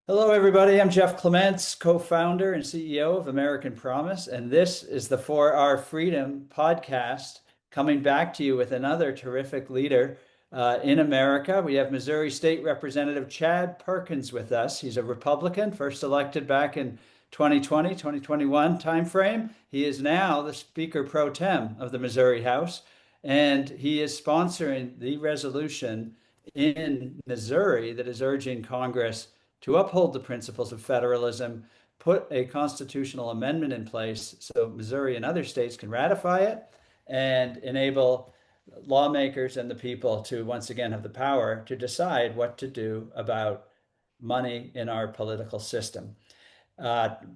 Hello, everybody. I'm Jeff Clements, co-founder and CEO of American Promise, and this is the For Our Freedom podcast, coming back to you with another terrific leader in America. We have Missouri State Representative Chad Perkins with us. He's a Republican, first elected back in 2020, 2021 timeframe. He is now the Speaker pro tem of the Missouri House, and he is sponsoring the resolution in Missouri that is urging Congress to uphold the principles of federalism, put a constitutional amendment in place so Missouri and other states can ratify it and enable lawmakers and the people to once again have the power to decide what to do about money in our political system.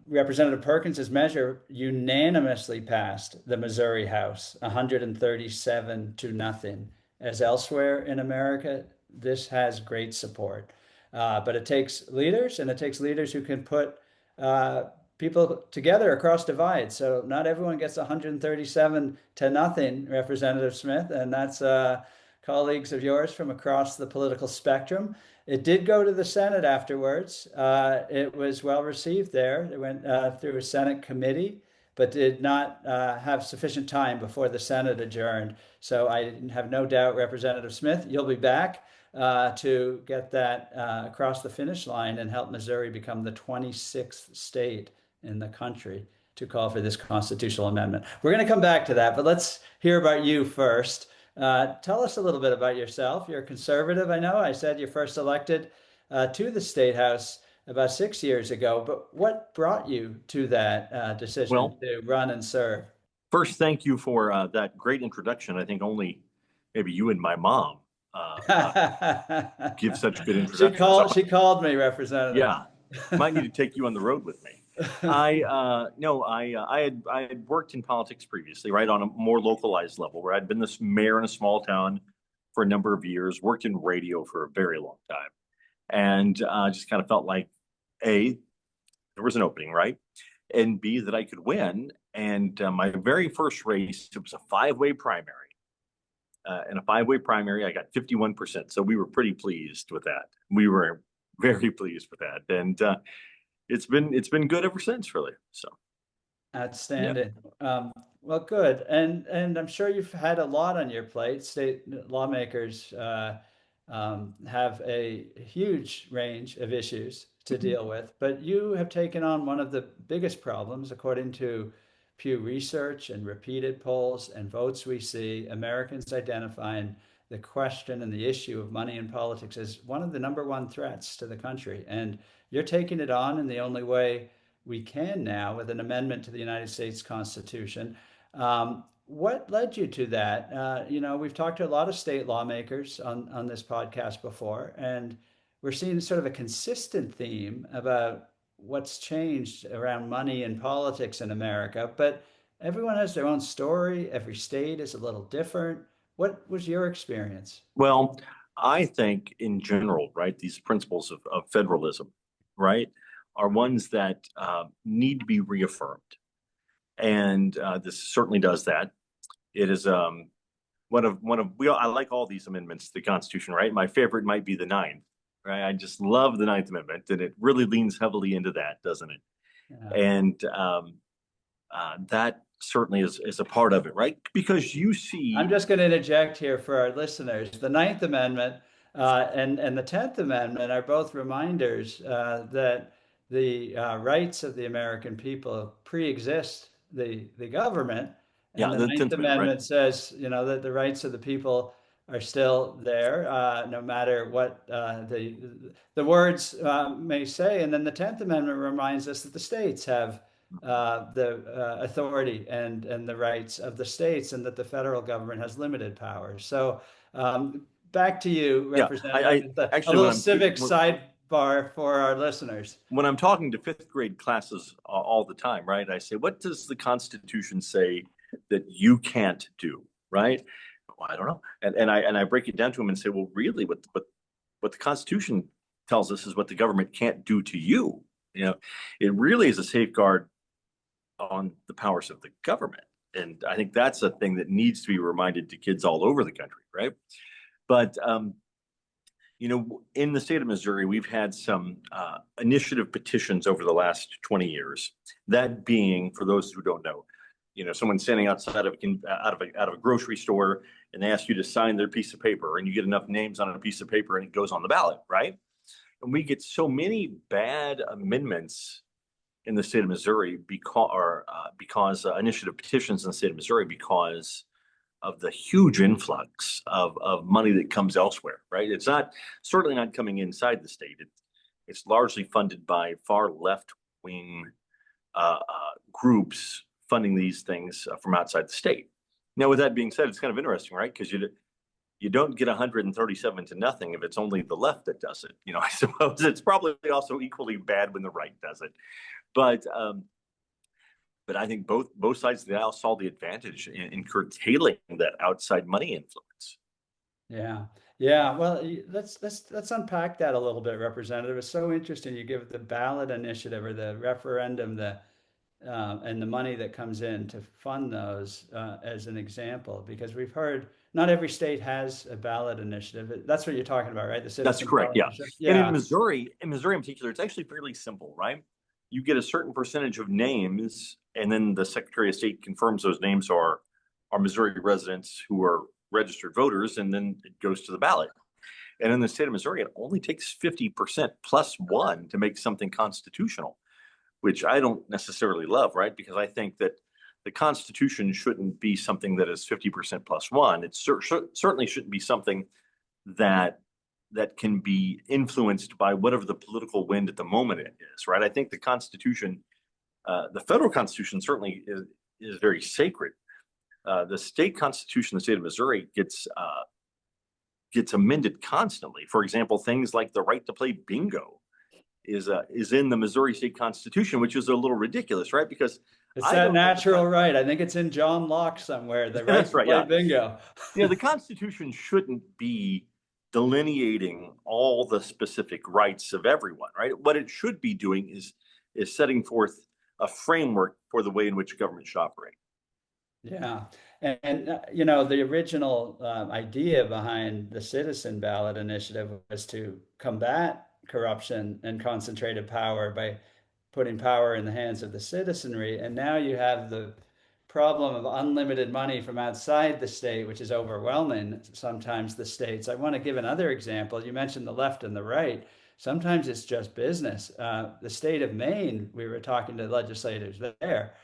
Representative Perkins' measure unanimously passed the Missouri House, 137 to nothing. As elsewhere in America, this has great support. But it takes leaders, and it takes leaders who can put people together across divides. So not everyone gets 137 to nothing, Representative Smith, and that's colleagues of yours from across the political spectrum. It did go to the Senate afterwards. It was well received there. It went through a Senate committee, but did not have sufficient time before the Senate adjourned. So I have no doubt, Representative Smith, you'll be back to get that across the finish line and help Missouri become the 26th state in the country to call for this constitutional amendment. We're going to come back to that, but let's hear about you first. Tell us a little bit about yourself. You're a conservative, I know. I said you first elected to the State House about 6 years ago, but what brought you to that decision Well, to run and serve? first, thank you for that great introduction. I think only maybe you and my mom give such good She introductions. called, she called me, Representative. Yeah, might need to take you on the road with me. I had worked in politics previously, right, on a more localized level, where I'd been this mayor in a small town for a number of years, worked in radio for a very long time, and just kind of felt like A, there was an opening, right? And B, that I could win. And my very first race, it was a five-way primary. In a five-way primary, I got 51%. So we were pretty pleased with that. We were very pleased with that. And it's been good ever since, really. So yeah. Outstanding. Well, good. And I'm sure you've had a lot on your plate. State lawmakers have a huge range of issues to deal with, but you have taken on one of the biggest problems, according to Pew Research and repeated polls and votes we see, Americans identifying the question and the issue of money in politics as one of the number one threats to the country. And you're taking it on in the only way we can now with an amendment to the United States Constitution. What led you to that? We've talked to a lot of state lawmakers on this podcast before, and we're seeing sort of a consistent theme about what's changed around money and politics in America. But everyone has their own story. Every state is a little different. What was your experience? Well, I think in general, right, these principles of federalism, right, are ones that need to be reaffirmed. And this certainly does that. It is I like all these amendments to the Constitution, right? My favorite might be the ninth, right? I just love the Ninth Amendment, and it really leans heavily into that, doesn't it? Yeah. And that certainly is a part of it, right? Because you see, I'm just going to interject here for our listeners. The Ninth Amendment and the Tenth Amendment are both reminders that the rights of the American people pre-exist the government. And yeah, the the Ninth Tenth Amendment, right? Amendment says, that the rights of the people are still there, no matter what the words may say. And then the Tenth Amendment reminds us that the states have the authority and the rights of the states, and that the federal government has limited powers. So back to you, Yeah, I Representative. A actually little civic sidebar for our listeners. when I'm talking to fifth grade classes all the time, right? I say, what does the Constitution say that you can't do, right? Well, I don't know, and I break it down to them and say, well, really, what the Constitution tells us is what the government can't do to you. It really is a safeguard on the powers of the government, and I think that's a thing that needs to be reminded to kids all over the country, right? But In the state of Missouri, we've had some initiative petitions over the last 20 years. That being, for those who don't know, someone standing outside of out of a grocery store, and they ask you to sign their piece of paper, and you get enough names on a piece of paper, and it goes on the ballot, right? And we get so many bad amendments in the state of Missouri because initiative petitions in the state of Missouri because of the huge influx of money that comes elsewhere, right? It's not certainly not coming inside the state. It's largely funded by far left wing groups funding these things from outside the state. Now, with that being said, it's kind of interesting, right? Because you don't get 137 to nothing if it's only the left that does it. I suppose it's probably also equally bad when the right does it. But I think both sides of the aisle saw the advantage in curtailing that outside money influence. Yeah. Yeah. Well, let's unpack that a little bit, Representative. It's so interesting. You give the ballot initiative or the referendum, and the money that comes in to fund those as an example, because we've heard not every state has a ballot initiative. That's what you're talking about, right? The That's citizen correct. ballot Yeah. initiative. And Yeah. in Missouri in particular, it's actually fairly simple, right? You get a certain percentage of names, and then the Secretary of State confirms those names are Missouri residents who are registered voters, and then it goes to the ballot. And in the state of Missouri, it only takes 50% plus one to make something constitutional, which I don't necessarily love, right? Because I think that the Constitution shouldn't be something that is 50% plus one. It certainly shouldn't be something that can be influenced by whatever the political wind at the moment it is, right? I think the Constitution, the federal Constitution certainly is very sacred. The state constitution, the state of Missouri gets amended constantly. For example, things like the right to play bingo is in the Missouri state constitution, which is a little ridiculous, right? Because It's I that don't know natural right. I think it's in John Locke somewhere, the right that's to right, play yeah. bingo. The Constitution shouldn't be delineating all the specific rights of everyone, right? What it should be doing is setting forth a framework for the way in which government should operate. Yeah. The original idea behind the citizen ballot initiative was to combat corruption and concentrated power by putting power in the hands of the citizenry. And now you have the problem of unlimited money from outside the state, which is overwhelming sometimes the states. I want to give another example. You mentioned the left and the right. Sometimes it's just business. The state of Maine, we were talking to legislators there,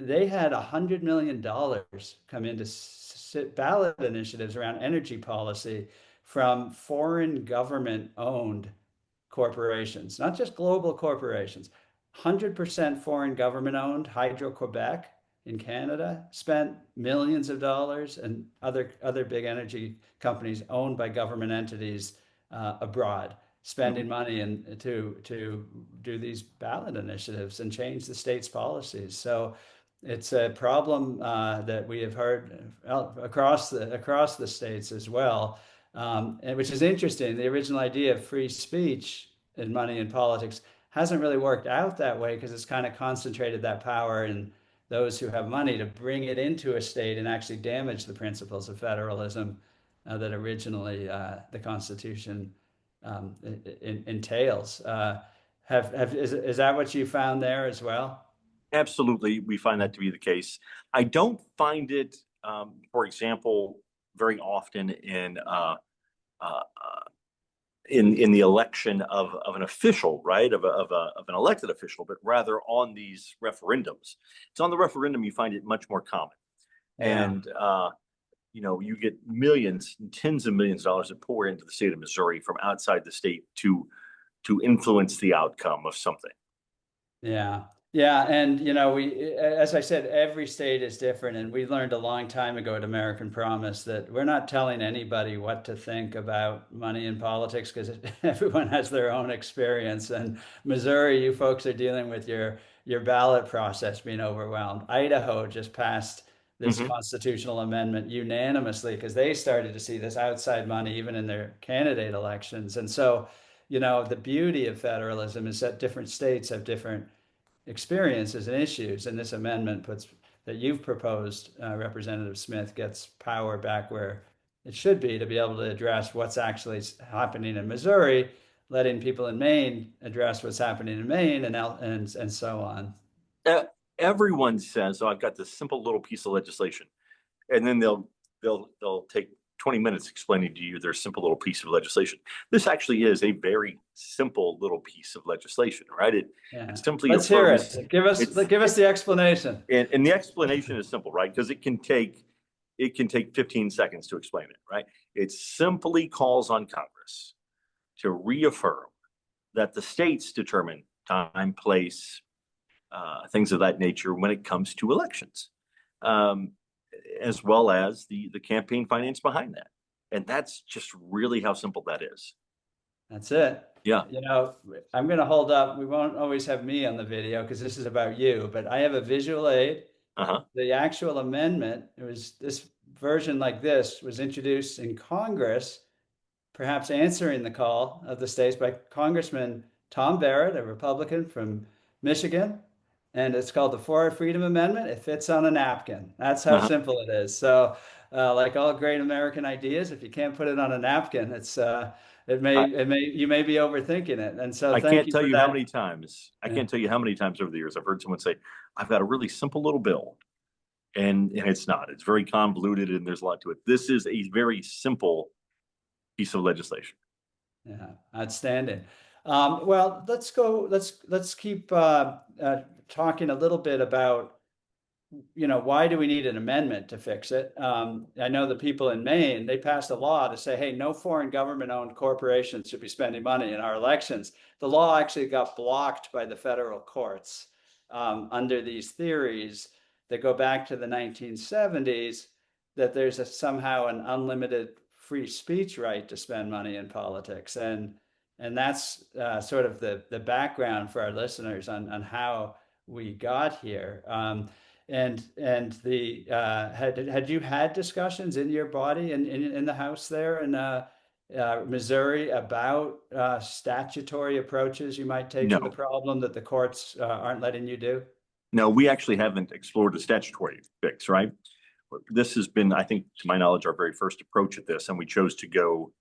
they had $100 million come into ballot initiatives around energy policy from foreign government owned corporations, not just global corporations. 100% foreign government owned. Hydro-Quebec in Canada spent millions of dollars, and other big energy companies owned by government entities abroad spending Mhm. money to do these ballot initiatives and change the state's policies. So it's a problem that we have heard across the states as well, and which is interesting. The original idea of free speech and money in politics hasn't really worked out that way because it's kind of concentrated that power in those who have money to bring it into a state and actually damage the principles of federalism that originally the Constitution entails. Is that what you found there as well? Absolutely, we find that to be the case. I don't find it, for example, very often uh, in the election of an official, right, of an elected official, but rather on these referendums. It's on the referendum you find it much more common, Yeah. and you get millions, tens of millions of dollars that pour into the state of Missouri from outside the state to influence the outcome of something. Yeah. Yeah. And, as I said, every state is different. And we learned a long time ago at American Promise that we're not telling anybody what to think about money in politics because everyone has their own experience. And Missouri, you folks are dealing with your ballot process being overwhelmed. Idaho just passed this Mhm. constitutional amendment unanimously because they started to see this outside money even in their candidate elections. And so, the beauty of federalism is that different states have different experiences and issues, and this amendment puts that you've proposed, Representative Smith, gets power back where it should be to be able to address what's actually happening in Missouri, letting people in Maine address what's happening in Maine, and so on. Uh, Everyone says, "Oh, I've got this simple little piece of legislation," and then they'll take 20 minutes explaining to you their simple little piece of legislation. This actually is a very simple little piece of legislation, right? It Yeah. simply Let's hear affirms it. Give us the explanation. and the explanation is simple, right? Because it can take 15 seconds to explain it, right? It simply calls on Congress to reaffirm that the states determine time, place, things of that nature when it comes to elections, um, as well as the campaign finance behind that. And that's just really how simple that is. That's it. Yeah. You know, I'm going to hold up. We won't always have me on the video because this is about you, but I have a visual aid. Uh-huh. The actual amendment, it was this version like this was introduced in Congress, perhaps answering the call of the states by Congressman Tom Barrett, a Republican from Michigan. And it's called the For Our Freedom Amendment. It fits on a napkin. That's how Uh-huh. simple it is. So, like all great American ideas, if you can't put it on a napkin, I, you may be overthinking it. And so, I thank can't you tell for you how many that. times, I Yeah, can't tell you how many times over the years I've heard someone say, I've got a really simple little bill. And it's not. It's very convoluted and there's a lot to it. This is a very simple piece of legislation. yeah, outstanding. Well, let's go. Let's keep talking a little bit about why do we need an amendment to fix it? I know the people in Maine, they passed a law to say, hey, no foreign government-owned corporations should be spending money in our elections. The law actually got blocked by the federal courts under these theories that go back to the 1970s, that there's somehow an unlimited free speech right to spend money in politics. And that's sort of the background for our listeners on how we got here. And the had you had discussions in your body in the House there in Missouri about statutory approaches you might take to the No, problem that the courts aren't letting you do? no, we actually haven't explored a statutory fix, right? This has been, I think, to my knowledge, our very first approach at this, and we chose to go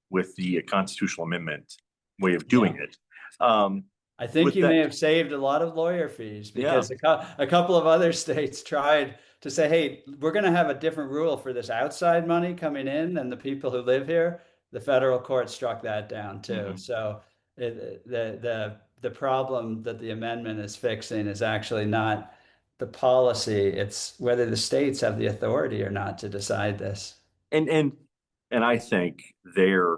with the constitutional amendment way of doing Yeah. it. I think With you may that, have saved a lot of lawyer fees yeah, because a couple of other states tried to say, hey, we're going to have a different rule for this outside money coming in and the people who live here. The federal court struck that down too. mhm. So the problem that the amendment is fixing is actually not the policy, it's whether the states have the authority or not to decide this. and and and I think there,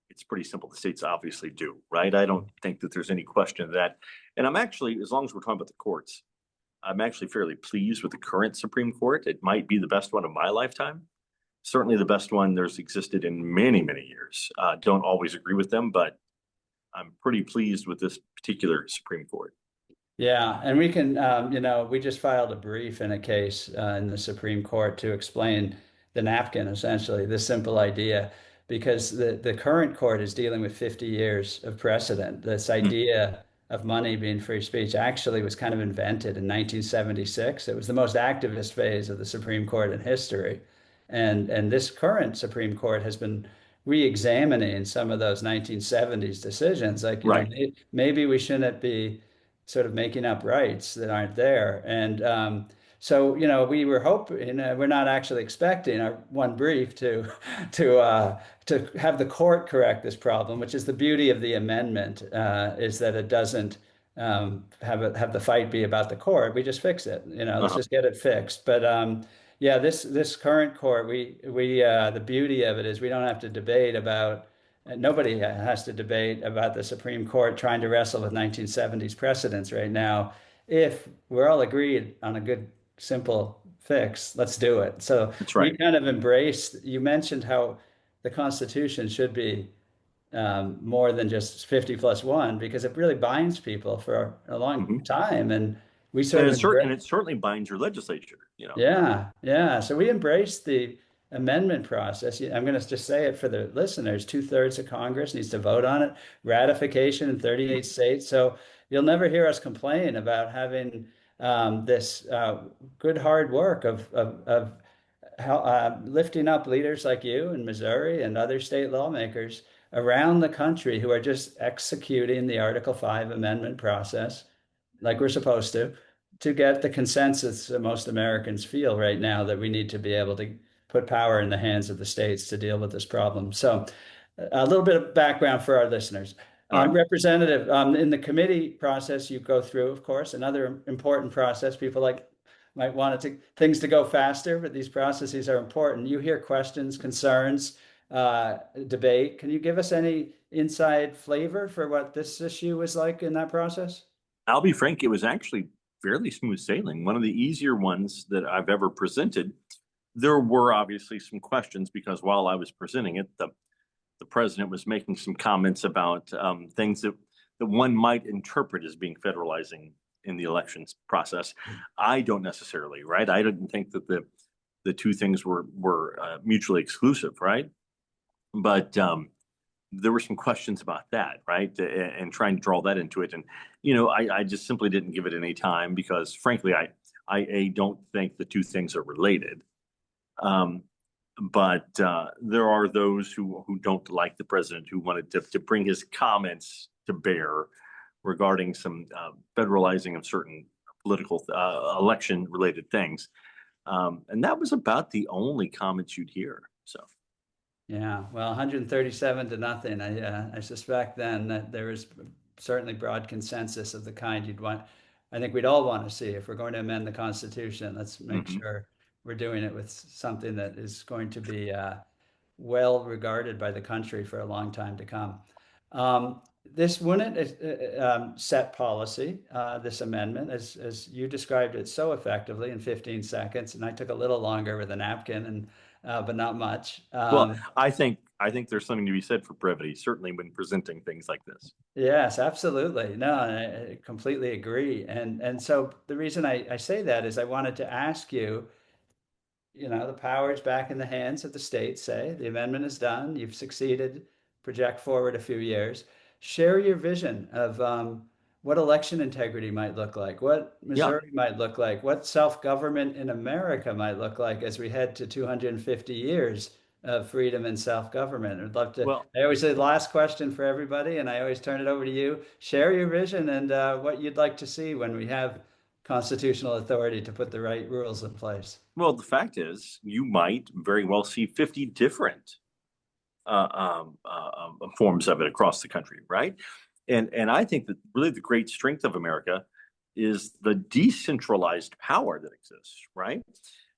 it's pretty simple. The states obviously do, right? I don't think that there's any question of that. And I'm actually, as long as we're talking about the courts, I'm actually fairly pleased with the current Supreme Court. It might be the best one of my lifetime. Certainly the best one there's existed in many, many years. Don't always agree with them, but I'm pretty pleased with this particular Supreme Court. Yeah, and we can, we just filed a brief in a case in the Supreme Court to explain the napkin, essentially, this simple idea, because the current court is dealing with 50 years of precedent. This Hmm. idea of money being free speech actually was kind of invented in 1976. It was the most activist phase of the Supreme Court in history. And this current Supreme Court has been re-examining some of those 1970s decisions. Like, Right. maybe we shouldn't be sort of making up rights that aren't there. And so, we were hoping, we're not actually expecting our one brief to have the court correct this problem, which is the beauty of the amendment, is that it doesn't have the fight be about the court. We just fix it. Let's Uh-huh. just get it fixed. But yeah, this current court, we the beauty of it is we don't have to debate about. Nobody has to debate about the Supreme Court trying to wrestle with 1970s precedents right now. If we're all agreed on a good, simple fix, let's do it. So That's we right. kind of embraced, you mentioned how the Constitution should be more than just 50 plus one because it really binds people for a long Hmm. time. And we sort of And it certainly binds your legislature. yeah, yeah. So we embraced the amendment process. I'm going to just say it for the listeners. Two-thirds of Congress needs to vote on it, ratification in 38 states. So you'll never hear us complain about having this good hard work of lifting up leaders like you in Missouri and other state lawmakers around the country who are just executing the Article 5 amendment process like we're supposed to get the consensus that most Americans feel right now that we need to be able to put power in the hands of the states to deal with this problem. So, a little bit of background for our listeners. All right. Representative, in the committee process, you go through, of course, another important process. People might want things to go faster, but these processes are important. You hear questions, concerns, debate. Can you give us any inside flavor for what this issue was like in that process? I'll be frank, it was actually fairly smooth sailing. One of the easier ones that I've ever presented. There were obviously some questions because while I was presenting it, the president was making some comments about things that one might interpret as being federalizing in the elections process. I don't necessarily, right? I didn't think that the two things were mutually exclusive, right? But there were some questions about that, right? And trying to draw that into it. And, I just simply didn't give it any time because frankly, I don't think the two things are related. But there are those who don't like the president who wanted to bring his comments to bear regarding some federalizing of certain political election related things. And that was about the only comments you'd hear. So. Yeah, well, 137 to nothing. I suspect then that there is certainly broad consensus of the kind you'd want. I think we'd all want to see if we're going to amend the Constitution. Let's make sure we're doing it with something that is going to be well regarded by the country for a long time to come. This wouldn't set policy, this amendment, as you described it so effectively in 15 seconds, and I took a little longer with a napkin, and but not much. Well, I think there's something to be said for brevity, certainly when presenting things like this. Yes, absolutely. No, I completely agree. And so the reason I say that is I wanted to ask you, the power is back in the hands of the states, say. The amendment is done. You've succeeded. Project forward a few years. Share your vision of what election integrity might look like, what Yeah. Missouri might look like, what self-government in America might look like as we head to 250 years of freedom and self-government. I'd love to. Well, I always say last question for everybody, and I always turn it over to you. Share your vision and what you'd like to see when we have constitutional authority to put the right rules in place. the fact is, you might very well see 50 different forms of it across the country, right? And I think that really the great strength of America is the decentralized power that exists, right?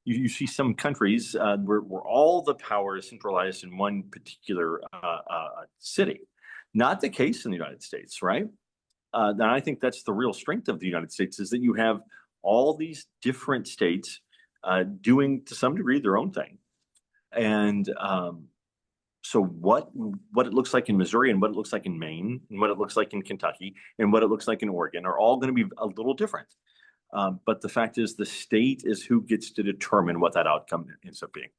You see some countries where all the power is centralized in one particular city. Not the case in the United States, right? And I think that's the real strength of the United States is that you have all these different states doing to some degree their own thing. And so what it looks like in Missouri and what it looks like in Maine and what it looks like in Kentucky and what it looks like in Oregon are all going to be a little different. But the fact is the state is who gets to determine what that outcome ends up being.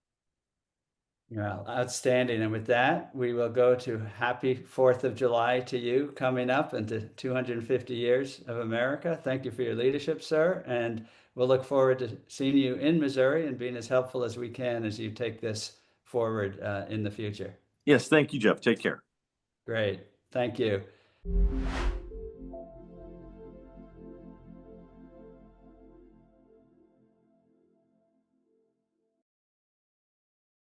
Well, outstanding. And with that, we will go to happy 4th of July to you coming up into 250 years of America. Thank you for your leadership, sir. And we'll look forward to seeing you in Missouri and being as helpful as we can as you take this forward in the future. Yes, thank you, Jeff. Take care. Great. Thank you.